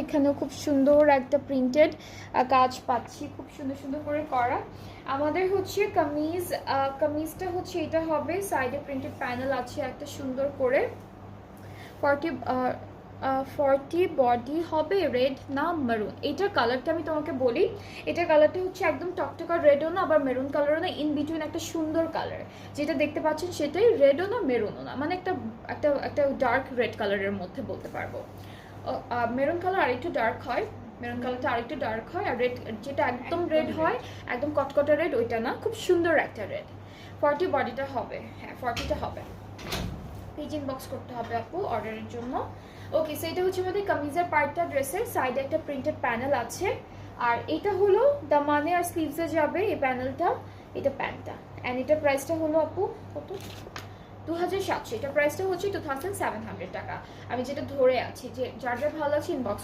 এখানেও খুব সুন্দর একটা প্রিন্টেড কাজ পাচ্ছি, খুব সুন্দর সুন্দর করে করা। আমাদের হচ্ছে কামিজটা হচ্ছে এটা হবে, সাইডে প্রিন্টেড প্যানেল আছে একটা সুন্দর করে। 40 বডি হবে রেড না মেরুন। এইটার কালারটা আমি তোমাকে বলি, এটার কালারটা হচ্ছে একদম টকটকা রেডও না আবার মেরুন কালারও না, ইন বিটুইন একটা সুন্দর কালার। যেটা দেখতে পাচ্ছেন সেটাই রেডও না মেরুনও না, মানে একটা একটা একটা ডার্ক রেড কালারের মধ্যে বলতে পারবো। মেরুন কালার আরেকটু ডার্ক হয়, মেরুন কালারটা আরেকটু ডার্ক হয়, আর রেড যেটা একদম রেড হয় একদম কটকটা রেড ওইটা না, খুব সুন্দর একটা রেড। 40 বডিটা হবে, হ্যাঁ 40টা হবে। পেজ ইনবক্স করতে হবে আপু অর্ডারের জন্য। ওকে, সো এটা হচ্ছে আমাদের কামিজের পার্টটা, ড্রেসের সাইডে একটা প্রিন্টেড প্যানেল আছে। আর এটা হলো দামানে আর স্লিভসে যাবে এই প্যানেলটা, এটা প্যান্টটা। অ্যান্ড এটার প্রাইসটা হলো আপু কত, 2700। এটা প্রাইসটা হচ্ছে 2700 টাকা। আমি যেটা ধরে আছি, যে যার যার ভালো আছে ইনবক্স